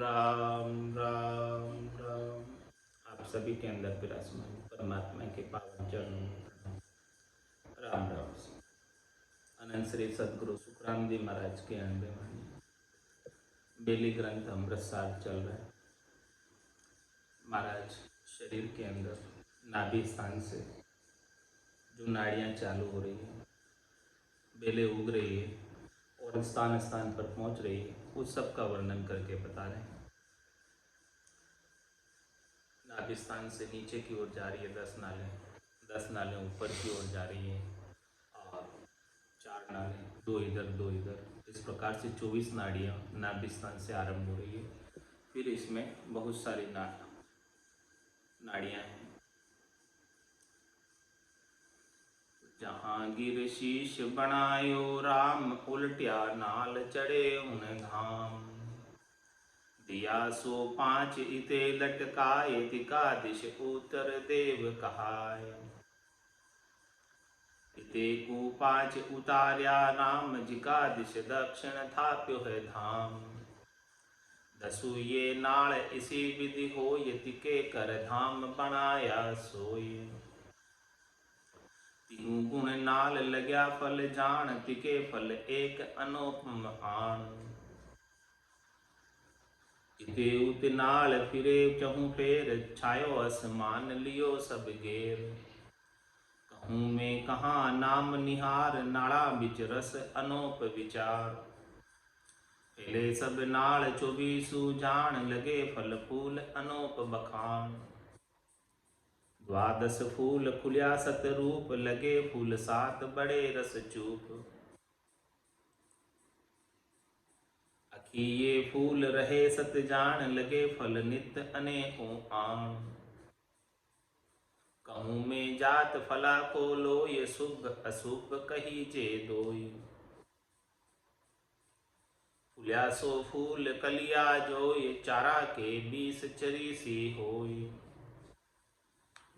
राम राम राम। आप सभी के अंदर विराजमान परमात्मा के पावन चरणों में प्रणाम। राम राम। अनंत श्री सदगुरु सुखराम जी महाराज के अंडे वाणी बेली ग्रंथ अमृतसार चल रहा है। महाराज शरीर के अंदर नाभि स्थान से जो नाड़ियाँ चालू हो रही है, बेले उग रही है और स्थान स्थान पर पहुँच रही है, उस सब का वर्णन करके बता रहे हैं। नाभि स्थान से नीचे की ओर जा रही है 10 नालें ऊपर की ओर जा रही है और 4 नालें, 2 इधर 2 इधर, इस प्रकार से 24 नाड़ियाँ नाभि स्थान से आरंभ हो रही है। फिर इसमें बहुत सारी नाड़ियाँ हैं। जहांगीर शीश बनायो राम, उल्टिया नाल चढ़े उन धाम। दिया सो 5 इते लटकाए, तिका दिश उत्तर देव कहाय। इते को 5 उतार्या राम, जिका दिश दक्षिण थाप्यो है धाम। 10 ये नाल इसी विधि होय, तिके कर धाम बनाया सोय। 3 गुण नाल लग्या फल जान, तिके फल एक अनुपम आन। इते उत नाल फिरे चहु फेर, छायो असमान लियो सब गेर। कहूँ में कहाँ नाम निहार, नाड़ा बिच रस अनोप विचार। फैले सब नाल 24 जान, लगे फल फूल अनोप बखान। 12 फूल खुल्या सतरूप, लगे फूल 7 बड़े रस चूप। अखी ये फूल रहे सत जान, लगे फल नित्य अनेकों आन। कहूँ में जात फला को लोय, शुभ अशुभ कही जे दोय। फुल्या सो फूल कलिया जोय, चारा के 20 चरीसी होय।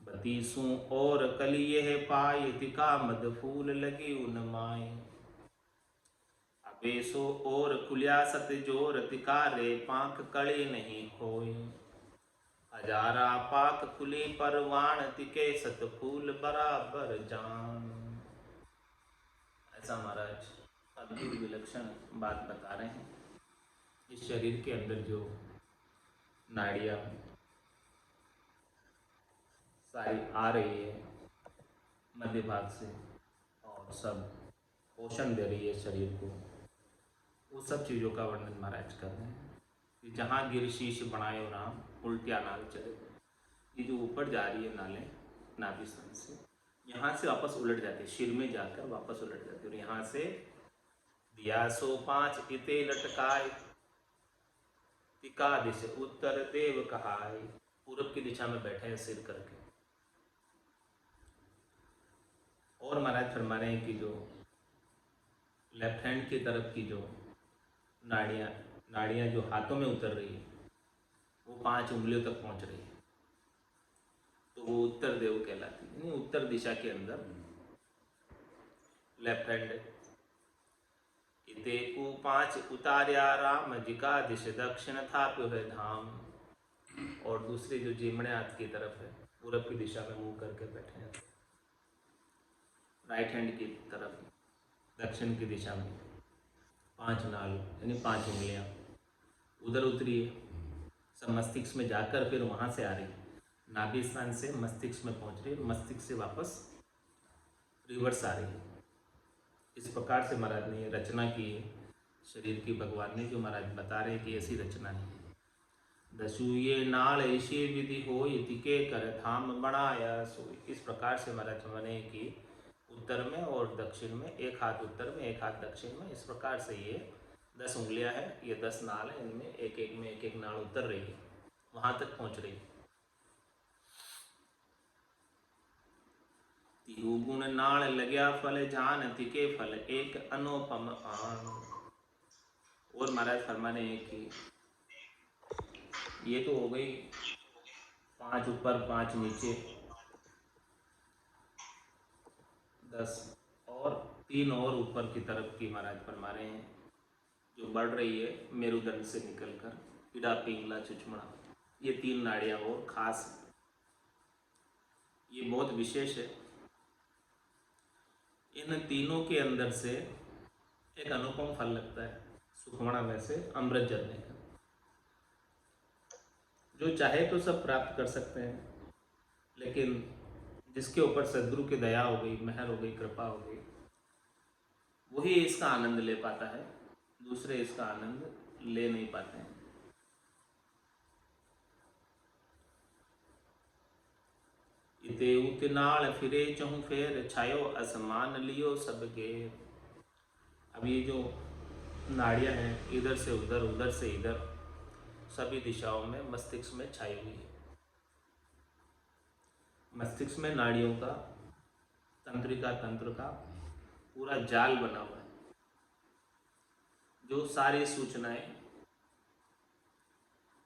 32 और कली यह पाय, तिका मद फूल लगी उन माय। अबेसो और खुल्या सत जोर, तिका रे पाक कड़े नहीं होय। 1000 पाक खुली परवान, तिके सत फूल बराबर जान। ऐसा महाराज अद्भुत विलक्षण बात बता रहे हैं। इस शरीर के अंदर जो नाड़ियाँ सारी आ रही है मध्य भाग से और सब पोषण दे रही है शरीर को, वो सब चीज़ों का वर्णन महाराज कर रहे हैं कि जहाँ गिर शीश बनायो राम, उल्टिया नाल चले। ये जो ऊपर जा रही है नालें नाभि स्थान से, यहाँ से वापस उलट जाते, सिर में जाकर वापस उलट जाते। और यहाँ से दिया सो 5 इते लटकाए, तिका दिश उत्तर देव कहाय। पूरब की दिशा में बैठे हैं सिर करके। और महाराज फरमा रहे हैं कि जो लेफ्ट हैंड की तरफ की जो नाड़ियाँ जो हाथों में उतर रही है, वो 5 उंगलियों तक पहुंच रही है, तो वो उत्तर देव कहलाती है। यानी उत्तर दिशा के अंदर लेफ्ट हैंड। इते को 5 उतार्या राम, जिका दिश दक्षिण थाप्यो है धाम। और दूसरे जो जीमणे हाथ की तरफ है, पूरब की दिशा में मुंह करके बैठे हैं। राइट हैंड की तरफ दक्षिण की दिशा में 5 नाल यानी 5 उंगलियां उधर उतरी है, सब मस्तिष्क में जाकर फिर वहाँ से आ रही है। नाभि स्थान से मस्तिष्क में पहुँच रही है, मस्तिष्क से वापस रिवर्स आ रही है। इस प्रकार से महाराज ने रचना की है शरीर की, भगवान ने जो महाराज बता रहे कि ऐसी रचना है। 10 ये नाल ऐसी विधि होय, तिके कर धाम बनाया सोय। इस प्रकार से महाराज मैंने कि उत्तर में और दक्षिण में, एक हाथ उत्तर में एक हाथ दक्षिण में, इस प्रकार से ये 10 उंगलियां हैं, ये 10 नाल है, इनमें एक एक नाल उतर रही है, वहां तक पहुंच रही है। 3 गुण नाल लग्या फल जान, तिके फल एक अनुपम आन। और महाराज फरमाने हैं कि ये तो हो गई 5 ऊपर 5 नीचे 10, और 3 और ऊपर की तरफ की महाराज फरमा रहे हैं जो बढ़ रही है मेरुदंड से निकलकर, इड़ा, पिंगला, चुचमड़ा, ये 3 नाड़ियाँ और खास, ये बहुत विशेष है। इन तीनों के अंदर से एक अनुपम फल लगता है सुखमणा में से अमृत जलने का। जो चाहे तो सब प्राप्त कर सकते हैं, लेकिन जिसके ऊपर सद्गुरु की दया हो गई, मेहर हो गई, कृपा हो गई, वही इसका आनंद ले पाता है, दूसरे इसका आनंद ले नहीं पाते हैं। इते उतनाल फिरे चहु फेर, छायो असमान लियो सब गेर। अब ये जो नाड़ियाँ हैं, इधर से उधर, उधर से इधर, सभी दिशाओं में मस्तिष्क में छाई हुई है। मस्तिष्क में नाड़ियों का, तंत्रिका तंत्र का पूरा जाल बना हुआ है, जो सारी सूचनाएं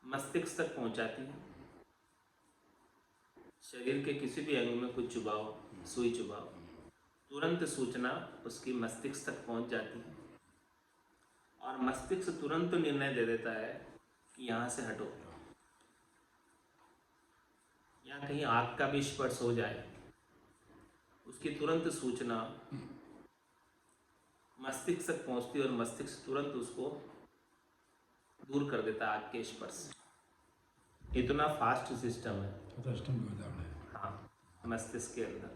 मस्तिष्क तक पहुंचाती हैं। शरीर के किसी भी अंग में कुछ चुभाव, सुई चुभाव, तुरंत सूचना उसकी मस्तिष्क तक पहुंच जाती है और मस्तिष्क तुरंत निर्णय दे देता है कि यहाँ से हटो। यहाँ कहीं आग का भी स्पर्श हो जाए, उसकी तुरंत सूचना मस्तिष्क तक पहुंचती है और मस्तिष्क तुरंत उसको दूर कर देता है आग के स्पर्श से। इतना फास्ट सिस्टम है हाँ मस्तिष्क के अंदर,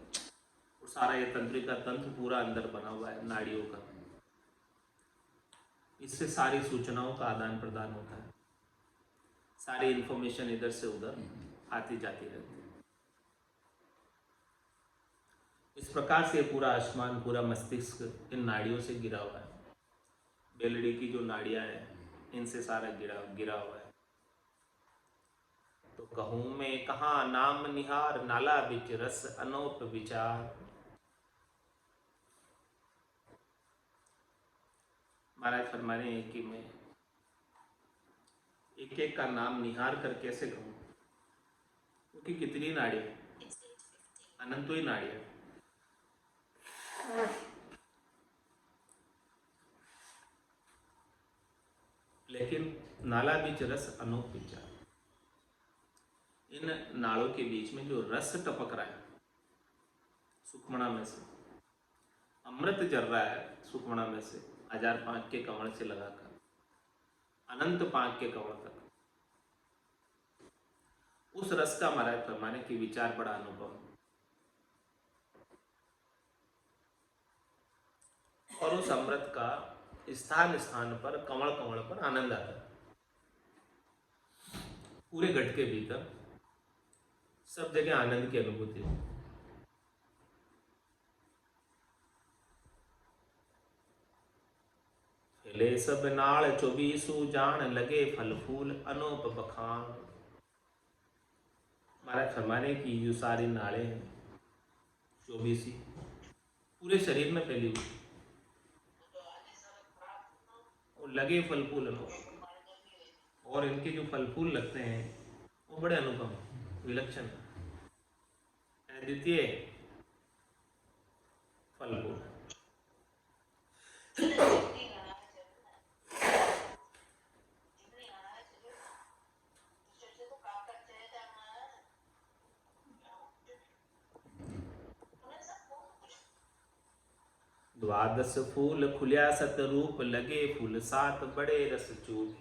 और सारा ये तंत्रिका तंत्र पूरा अंदर बना हुआ है नाड़ियों का। इससे सारी सूचनाओं का आदान प्रदान होता है, सारी इंफॉर्मेशन इधर से उधर आती जाती रहती है। इस प्रकार से पूरा आसमान, पूरा मस्तिष्क इन नाड़ियों से गिरा हुआ है। बेलड़ी की जो नाड़ियां हैं, इनसे सारा गिरा हुआ है। तो कहूँ मैं कहाँ नाम निहार, नाला बिच रस अनोप विचार। महाराज फरमा रहे हैं कि मैं एक एक का नाम निहार कर कैसे कहूँ, क्योंकि कितनी नाड़ियाँ, अनंतों ही नाड़ियाँ। लेकिन नाला बीच रस अनोप विचार, इन नाड़ों के बीच में जो रस टपक रहा है सुखमणा में से, अमृत जल रहा है सुखमणा में से, 1005 के कमल से लगाकर अनंत 5 के कमल तक, उस रस का महाराज फरमाने की विचार बड़ा अनुभव, और उस अमृत का स्थान स्थान पर, कमल कमल पर आनंद आता है। पूरे घट के भीतर सब जगह आनंद की अनुभूति हो। फैले सब नाल 24 जान, लगे फल फूल अनूप बखान। महाराज फरमाने की जो सारी नाड़े हैं 24 पूरे शरीर में फैली हुई, और लगे फल फूल अनूप, और इनके जो फल फूल लगते हैं वो बड़े अनुपम, विलक्षण, द्वितीय फल फूल। द्वादश फूल खुल्या सतरूप, लगे फूल 7 बड़े रस चूक।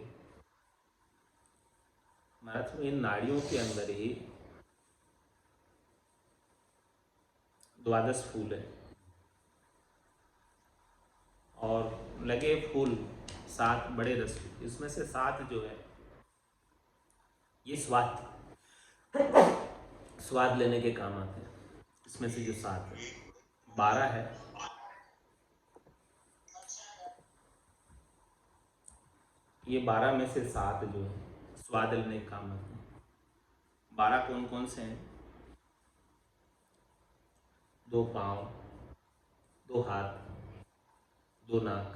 महाराज इन नाड़ियों के अंदर ही 12 फूल है, और लगे फूल 7 बड़े रस। इसमें से 7 जो है ये स्वाद लेने के काम आते हैं। इसमें से जो 7 है, 12 है ये 12 में से 7 जो है स्वाद लेने के काम आते हैं। 12 कौन कौन से हैं? 2 पाँव, 2 हाथ, 2 नाक,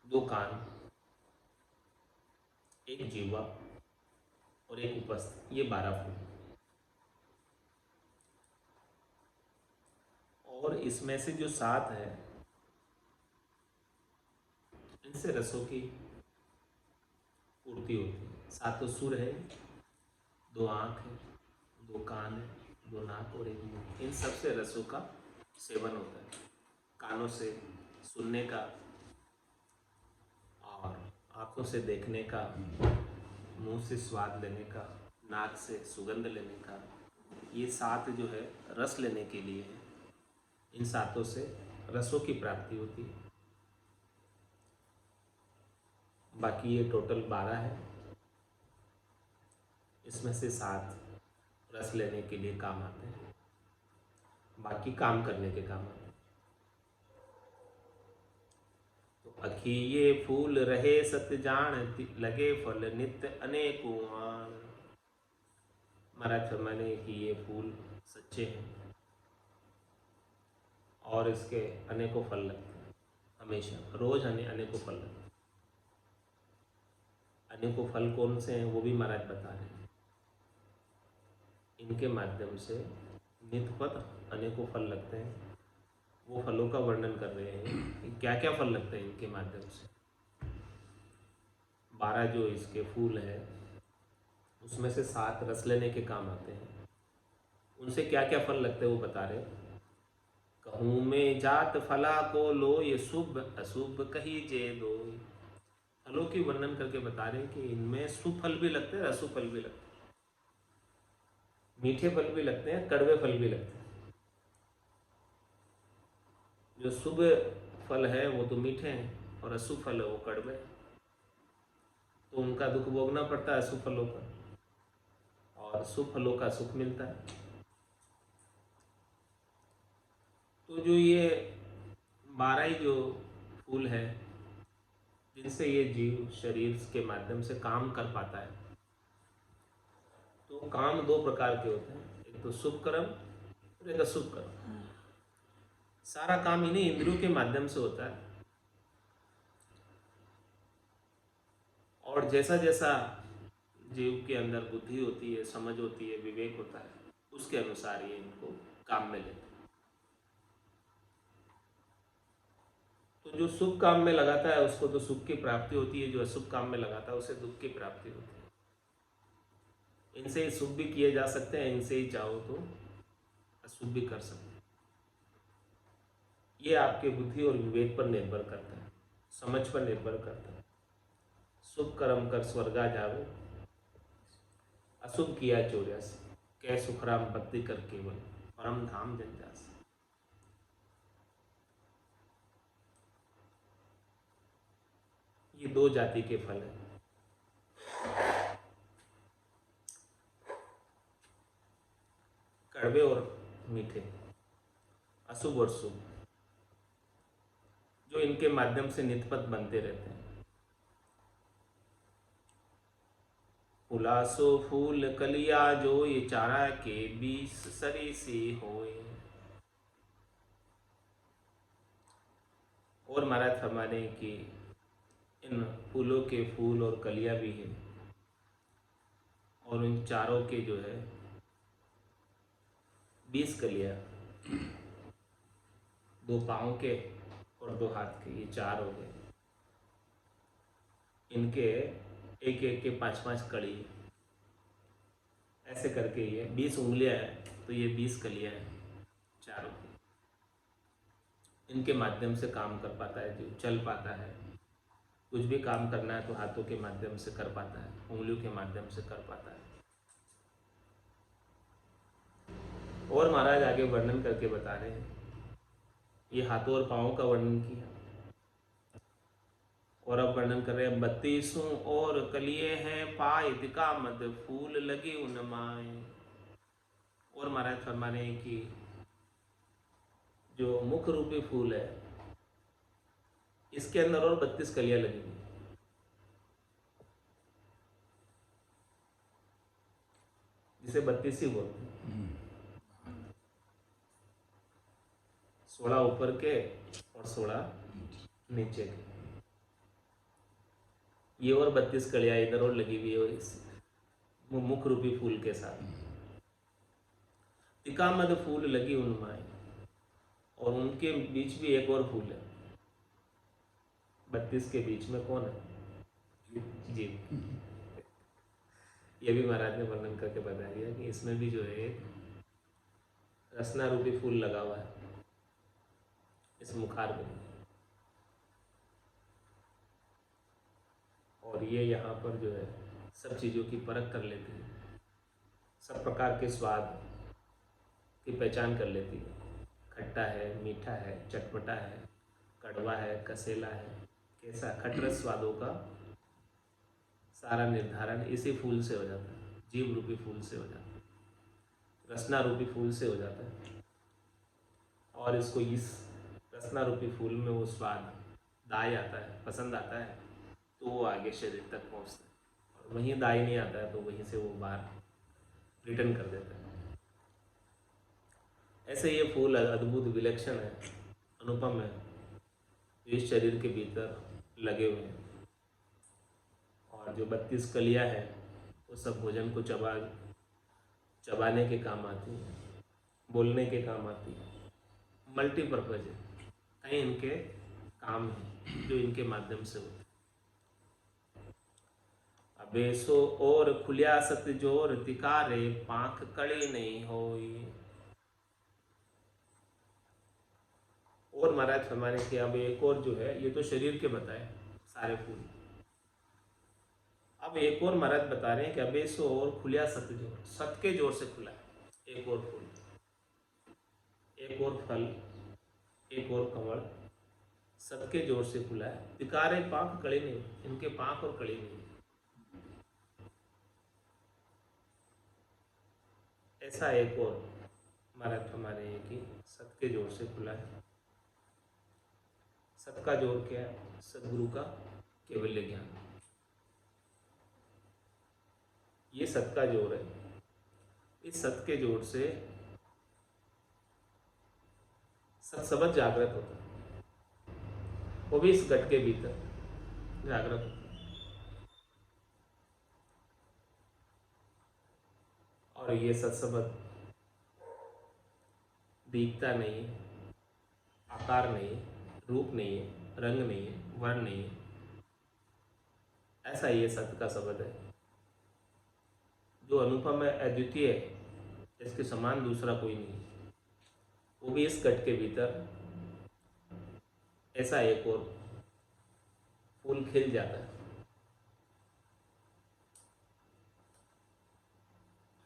2 कान, 1 जीवा और 1 उपस्थ, ये 12 फूल। और इसमें से जो 7 है इनसे रसों की पूर्ति होती है। सातों सुर है, 2 आँख है, 2 कान है, 2 नाक और 1 मुंह। इन सब से रसों का सेवन होता है। कानों से सुनने का और आँखों से देखने का, मुंह से स्वाद लेने का, नाक से सुगंध लेने का, ये 7 जो है रस लेने के लिए है। इन 7 से रसों की प्राप्ति होती है। बाकी ये टोटल 12 है, इसमें से 7 रस लेने के लिए काम आते हैं, बाकी काम करने के काम आते हैं। तो अखी ये फूल रहे सत जान, लगे फल नित्य अनेकों आन। महाराज फरमाने कि ये फूल सच्चे हैं और इसके अनेकों फल लगते हैं, हमेशा रोज अनेकों फल लगते हैं। अनेकों फल कौन से हैं वो भी महाराज बता रहे हैं। इनके माध्यम से नित्यपथ अनेकों फल लगते हैं। वो फलों का वर्णन कर रहे हैं कि क्या क्या फल लगते हैं इनके माध्यम से। 12 जो इसके फूल हैं उसमें से 7 रस लेने के काम आते हैं। उनसे क्या क्या फल लगते हैं वो बता रहे। कहूँ में जात फला को लो, ये शुभ अशुभ कही जे दो। फलों की वर्णन करके बता रहे हैं कि इनमें शुभ फल भी लगते हैं, अशुभ फल भी लगते हैं, मीठे फल भी लगते हैं, कड़वे फल भी लगते हैं। जो शुभ फल है वो तो मीठे हैं और अशुभ फल है वो कड़वे हैं, तो उनका दुख भोगना पड़ता है अशुभ फलों का, और शुभ फलों का सुख मिलता है। तो जो ये 12 ही जो फूल है जिनसे ये जीव शरीर के माध्यम से काम कर पाता है, तो काम 2 प्रकार के होते हैं, एक तो शुभ कर्म और एक अशुभ कर्म। सारा काम इन्हीं इंद्रियों के माध्यम से होता है, और जैसा जैसा जीव के अंदर बुद्धि होती है, समझ होती है, विवेक होता है, उसके अनुसार ये इनको काम में लेते हैं। तो जो शुभ काम में लगाता है उसको तो सुख की प्राप्ति होती है, जो अशुभ काम में लगाता है उसे दुख की प्राप्ति होती है। इनसे ही शुभ भी किए जा सकते हैं, इनसे ही चाहो तो अशुभ भी कर सकते हैं। ये आपके बुद्धि और विवेक पर निर्भर करता है, समझ पर निर्भर करता है। शुभ कर्म कर स्वर्गा जावे, अशुभ किया चौर्यास, कै सुखराम भक्ति कर केवल परम धाम जंजास। ये 2 जाति के फल हैं, कड़वे और मीठे, अशुभ और शुभ, जो इनके माध्यम से नित्यपथ बनते रहते हैं। फुलासो फूल कलिया जो, ये चारा के 20 सरी सी होए। और महाराज फरमाने कि इन फूलों के फूल और कलिया भी हैं, और इन चारों के जो है 20 कलिया, 2 पाँव के और 2 हाथ के, ये 4 हो गए। इनके एक एक के 5-5 कड़ी, ऐसे करके ये 20 उंगलियां हैं, तो ये 20 कलियां हैं चारों की। इनके माध्यम से काम कर पाता है, जो चल पाता है, कुछ भी काम करना है तो हाथों के माध्यम से कर पाता है, उंगलियों के माध्यम से कर पाता है। और महाराज आगे वर्णन करके बता रहे हैं, ये हाथों और पाँवों का वर्णन किया, और अब वर्णन कर रहे हैं 32 और कलिए हैं पाए, तिका मद फूल लगे उनमाए। और महाराज फरमा रहे हैं कि जो मुख रूपी फूल है इसके अंदर और 32 कलियां लगी हुई, जिसे 32 ही बोलते हैं। 16 ऊपर के और 16 नीचे के, ये और 32 कलियां इधर और लगी हुई है इस मुख रूपी फूल के साथ। तिकामद फूल लगी उनमाए, और उनके बीच भी एक और फूल है। 32 के बीच में कौन है? जीव। ये भी महाराज ने वर्णन करके बता दिया कि इसमें भी जो है एक रसना रूपी फूल लगा हुआ है इस मुखार में, और ये यहाँ पर जो है सब चीज़ों की परख कर लेती है, सब प्रकार के स्वाद की पहचान कर लेती है। खट्टा है, मीठा है, चटपटा है, कड़वा है, कसेला है, कैसा खटरस स्वादों का सारा निर्धारण इसी फूल से हो जाता है, जीव रूपी फूल से हो जाता है, रसना रूपी फूल से हो जाता है। और इसको इस रसना रूपी फूल में वो स्वाद दाई आता है, पसंद आता है, तो वो आगे शरीर तक पहुँचता है, और वहीं दाई नहीं आता है तो वहीं से वो बाहर रिटर्न कर देता है। ऐसे ये फूल अद्भुत विलक्षण है, अनुपम है, इस शरीर के भीतर लगे हुए हैं, और जो 32 कलियाँ हैं वो सब भोजन को चबाने के काम आती हैं, बोलने के काम आती है, मल्टीपर्पज है, कई इनके काम हैं जो इनके माध्यम से होते हैं। अबेसो और खुलिया सत जोर तिकारे पाख कड़ी नहीं होई। और महाराज फरमाने कि अब एक और जो है, ये तो शरीर के बताए सारे फूल, अब एक और महाराज बता रहे हैं कि अबे सो और खुलिया सत जोर, सत के जोर से खुला है एक और फूल, एक और फल, एक और कमल सत के जोर से खुला है। तिकारे पांख कड़ी नहीं, इनके पांख और कड़ी नहीं, ऐसा एक और महाराज हमारे हैं कि सत के जोर से खुला है। सत का जोर क्या है? सदगुरु का केवल्य ज्ञान, ये सत का जोर है। इस सत के जोर से सत्सबद जागृत होता है, वो भी इस घट के भीतर जागृत होता है। और ये सत्सबद दिखता नहीं है, आकार नहीं है, रूप नहीं है, रंग नहीं है, वर्ण नहीं है, ऐसा ये सत्य का शब्द है जो अनुपम है, अद्वितीय है, इसके समान दूसरा कोई नहीं, वो भी इस घट के भीतर ऐसा एक और फूल खिल जाता है।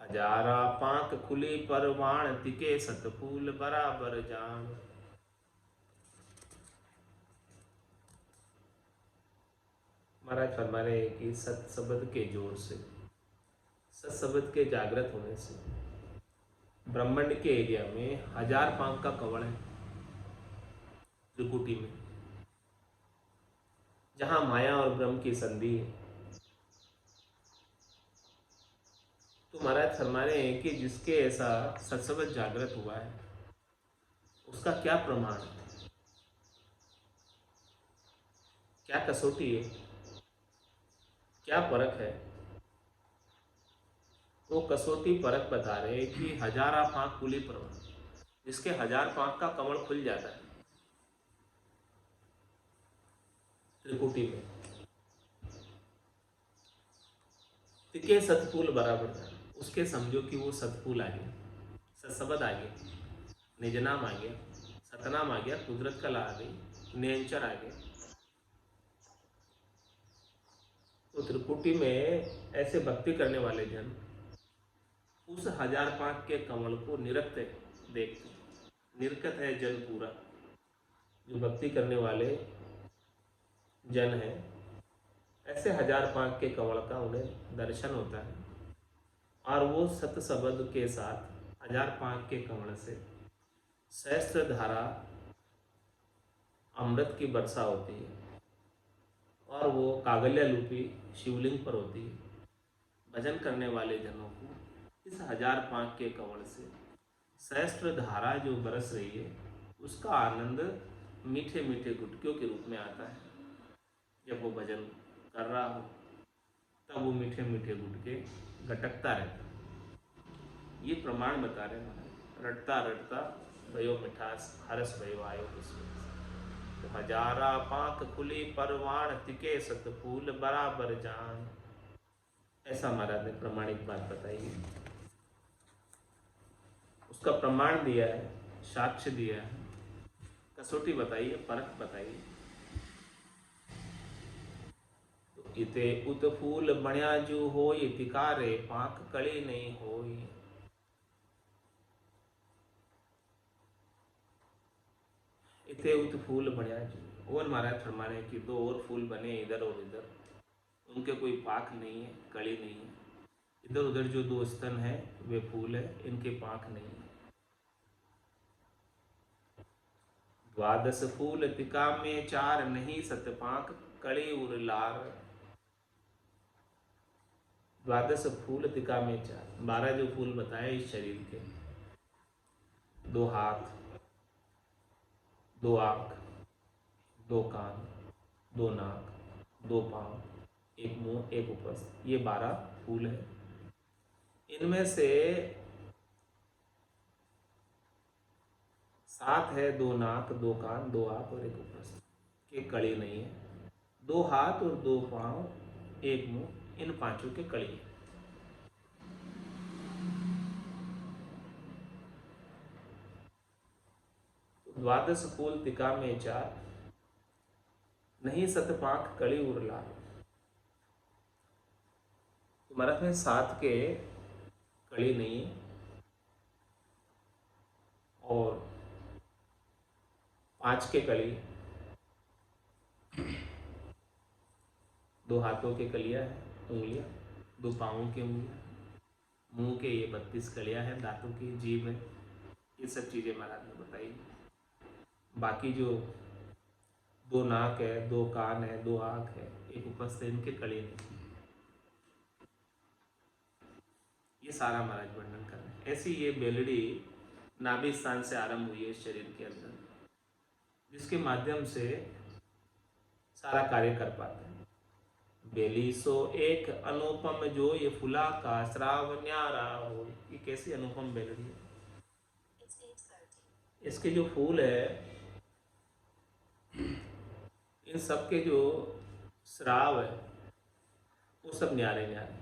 हजारा पांख खुली परवाण तिके सत फूल बराबर जान। महाराज फरमा रहे हैं कि सत्सबद के जोर से, सत्सबद के जागृत होने से ब्रह्मांड के एरिया में 1000 पांख का कवड़ है त्रिकुटी में, जहां माया और ब्रह्म की संधि है। तो महाराज फरमा रहे हैं कि जिसके ऐसा सत्सबद जागृत हुआ है उसका क्या प्रमाण है, क्या कसौटी है, क्या परख है? वो कसौटी परख बता रहे हैं कि 1000 पांख खुली परवान, जिसके 1000 पांख का कमल खुल जाता है त्रिकुटी में, तिके सतफूल बराबर था, उसके समझो कि वो सतफूल आ गया, सत्सबद आ गया, निजनाम आ गया, सतनाम आ गया, कुदरत कला आ गई, नियंचर आ गया। तो त्रिकुटी में ऐसे भक्ति करने वाले जन उस 1000 पांख के कमल को निरखते देखते, निरकत है जन पूरा, जो भक्ति करने वाले जन हैं ऐसे 1000 पांख के कमल का उन्हें दर्शन होता है, और वो सत्सबद के साथ 1000 पांख के कमल से सहस्त्र धारा अमृत की वर्षा होती है, और वो कागल्या रूपी शिवलिंग पर होती है। भजन करने वाले जनों को इस 1000 पांख के कमल से सहस्त्र धारा जो बरस रही है उसका आनंद मीठे मीठे गुटकियों के रूप में आता है। जब वो भजन कर रहा हो तब वो मीठे मीठे गुटके गटकता रहता है। ये प्रमाण बता रहे हैं, रटता रटता भयो मिठास हरस भयो आयो उसमें। तो 1000 पांख खुली परवान तिके सत फूल बराबर जान, ऐसा महाराज ने प्रमाणिक बात बताई है। उसका प्रमाण दिया है, साक्ष्य दिया है, कसौटी बताइए, परख बताइए। तो इते उत फूल बण्या जो होय, तिकारे पाक कड़ी नहीं होय। इते उत फूल बण्या जो, और महाराज फरमा रहे कि दो और फूल बने इधर और इधर, उनके कोई पाक नहीं है, कड़ी नहीं है। इधर उधर जो दो स्तन है वे फूल है, इनके पाक नहीं है। द्वादश फूल तिका में चार, नहीं सतपाक कड़ी उर लार। द्वादश फूल तिका में चार, 12 जो फूल बताए इस शरीर के, 2 हाथ, 2 आंख, 2 कान, 2 नाक, 2 पांव, 1 मुंह, 1 उपस्थ, ये 12 फूल है। इनमें से 7 है 2 नाक, 2 कान, 2 आंख और 1 उपस्थ के कड़ी नहीं है। 2 हाथ और 2 पांव, 1 मुंह, इन पांचों के कड़ी है। द्वादश फूल तिका में चार, नहीं सतपाक कड़ी उरला। तुम्हारा में 7 के कड़ी नहीं है और 5 के कड़ी, 2 हाथों के कलियां है, उंगलियां, 2 पाँवों की उंगलियां, मुंह के ये 32 कलियां हैं, दांतों की, जीभ है, ये सब चीज़ें महाराज ने बताई। बाकी जो 2 नाक है, 2 कान है, 2 आँख है, 1 उपस्थ है, इनके कड़ी नहीं। ये सारा महाराज वर्णन कर रहे हैं। ऐसी ये बेलड़ी नाभि स्थान से आरंभ हुई है शरीर के अंदर, जिसके माध्यम से सारा कार्य कर पाते हैं। बेली सो एक अनुपम जो, ये फुला का श्राव न्यारा हो। ये कैसी अनुपम बेलड़ी है। इसके जो फूल है, इन सब के जो श्राव है वो सब न्यारे न्यारे,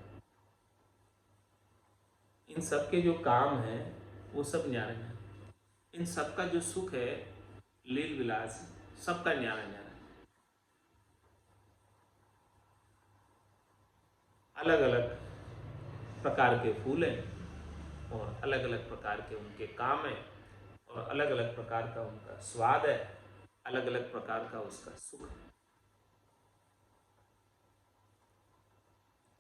इन सब के जो काम है वो सब न्यारे न्यारे, इन सब का जो सुख है, लील विलास, सबका न्यारा न्यारा। अलग अलग प्रकार के फूल हैं और अलग अलग प्रकार के उनके काम हैं और अलग अलग प्रकार का उनका स्वाद है, अलग अलग प्रकार का उसका सुख है।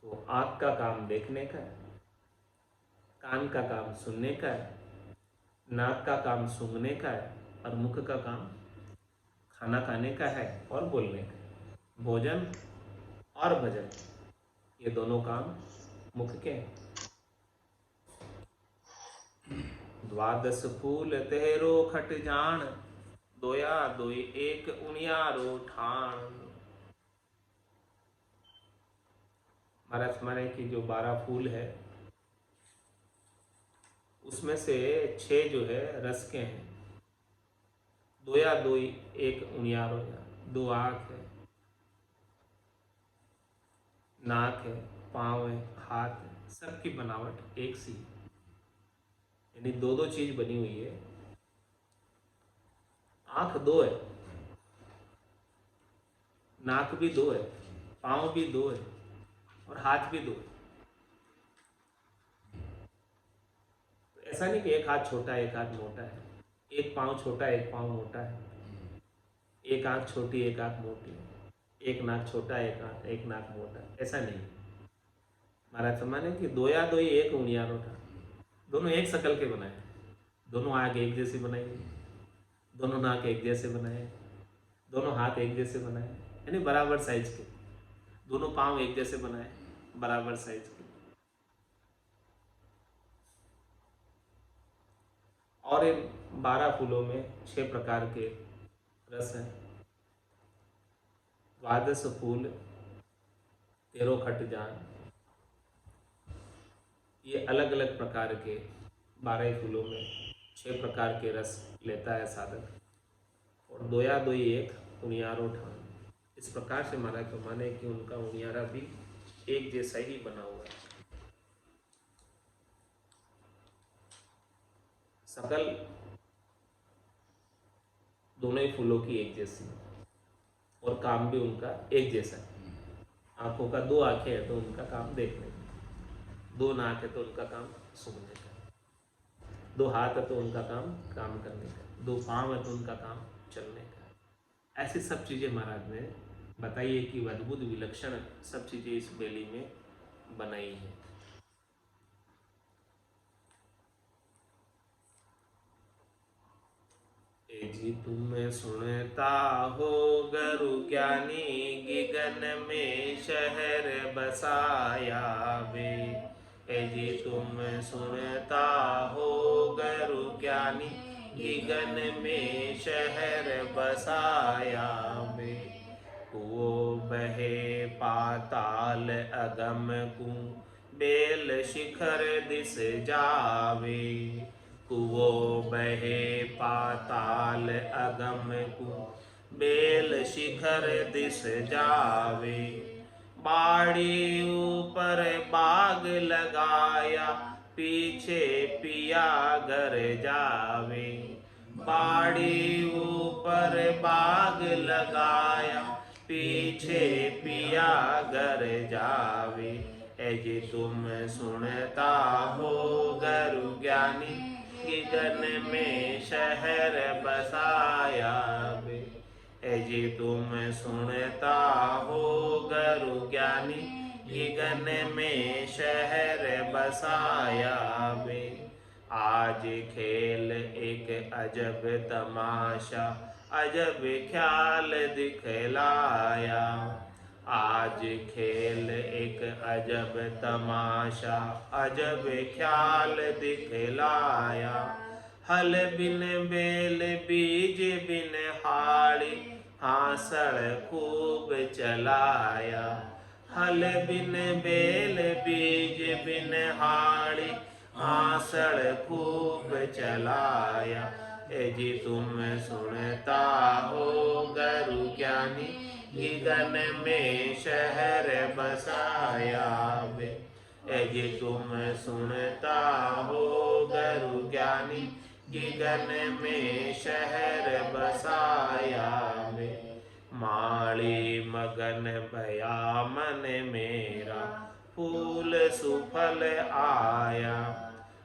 तो आँख का काम देखने का है, कान का काम सुनने का है, नाक का काम सूंघने का है और मुख का काम खाना खाने का है और बोलने का। भोजन और भजन, ये दोनों काम मुख के हैं। द्वादश फूल तेरो खट जान, दोया दोई एक उनियारो ठान। महाराज माने कि जो 12 फूल है उसमें से 6 जो है रस के हैं, दोया दोई एक उनियारो, 2 आँख है, नाक है, पाँव है, हाथ है, सबकी बनावट एक सी, यानी 2-2 चीज बनी हुई है। आँख 2 है, नाक भी 2 है, पाँव भी 2 है और हाथ भी 2 है। तो ऐसा नहीं कि एक हाथ छोटा है एक हाथ मोटा है, एक पाँव छोटा है एक पाँव मोटा है, एक आँख छोटी एक आँख मोटी है, एक नाक छोटा एक नाक मोटा, ऐसा नहीं। महाराज माने कि दोया दोई एक उनियारो था, दोनों एक शकल के बनाए, दोनों आँख एक जैसी बनाई, दोनों नाक एक जैसे बनाए, दोनों हाथ एक जैसे बनाए, यानी बराबर साइज के, दोनों पाँव एक जैसे बनाए, बराबर साइज के। और इन 12 फूलों में 6 प्रकार के रस हैं। द्वादश फूल तेरो खट जान, ये अलग अलग प्रकार के 12 फूलों में 6 प्रकार के रस लेता है साधक। और दोया दोई एक उनियारो ठान, इस प्रकार से महाराज को माने कि उनका उनियारा भी एक जैसा ही बना हुआ है। शकल दोनों ही फूलों की एक जैसी और काम भी उनका एक जैसा है। आंखों का दो आंखें हैं तो उनका काम देखने का, दो नाक है तो उनका काम सूंघने का, दो हाथ है तो उनका काम करने का, दो पाँव है तो उनका काम चलने का। ऐसी सब चीज़ें महाराज ने बताई है कि अद्भुत विलक्षण सब चीज़ें इस बेली में बनाई है। जी तुम सुनता हो गुरु ज्ञानी गिगन में शहर बसाया वे। जी तुम सुनता हो गुरु ज्ञानी गिगन में शहर बसाया वे। वो बहे पाताल अगम को बेल शिखर दिस जावे। कुओ बहे पाताल अगम को बेल शिखर दिस जावे। बाड़ी ऊपर बाग लगाया पीछे पिया घर जावे। बाड़ी ऊपर बाग लगाया पीछे पिया घर जावे। जी तुम सुनता हो गुरु ज्ञानी गिगन में शहर बसाया वे। जी तुम सुनता हो गुरु ज्ञानी गिगन में शहर बसाया वे। आज खेल एक अजब तमाशा अजब ख्याल दिखलाया। आज खेल एक अजब तमाशा अजब ख्याल दिखलाया। हल बिन बेल बीज बिन हाड़ी हासड़ खूब चलाया। हल बिन बेल बीज बिन हाड़ी हासड़ खूब चलाया। जी तुम सुनता हो गुरु ज्ञानी गिगन में शहर बसाया वे। जी तुम सुनता हो गुरु ज्ञानी गिगन में शहर बसाया वे। माली मगन भया मन मेरा फूल सुफल आया।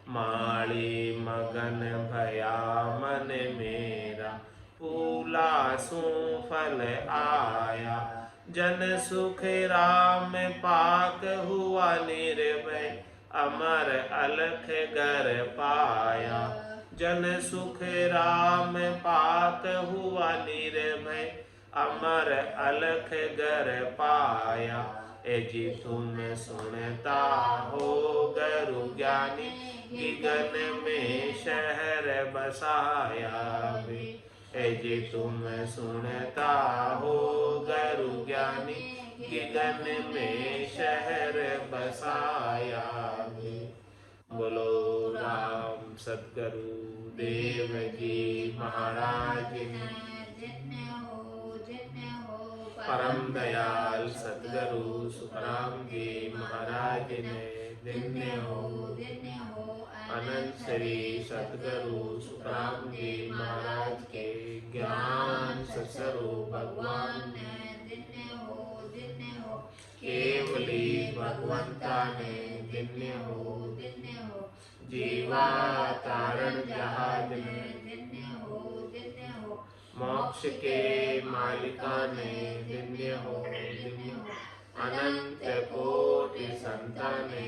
माली मगन भया मन मेरा फूला सुफल आया। जन सुख राम पाक हुआ निर्भय अमर अलख घर पाया। जन सुख राम पाक हुआ निर्भय अमर अलख घर पाया। जी तुम सुनता हो गुरु ज्ञानी गिगन में शहर बसाया वे। जी तुम सुनता हो गुरु ज्ञानी गिगन में शहर बसाया वे। बोलो राम सतगुरु देव जी महाराज परम दयाल सतगुरु सुखराम जी महाराज ने धन्य हो। अनंत श्री सतगुरु सुखराम जी महाराज के ज्ञान सत्स्वरूप भगवान ने केवली भगवंता ने धन्य हो। जीवा तारण जहाज ने मोक्ष के मालिका ने धन्य हो। अनंत कोटि संता ने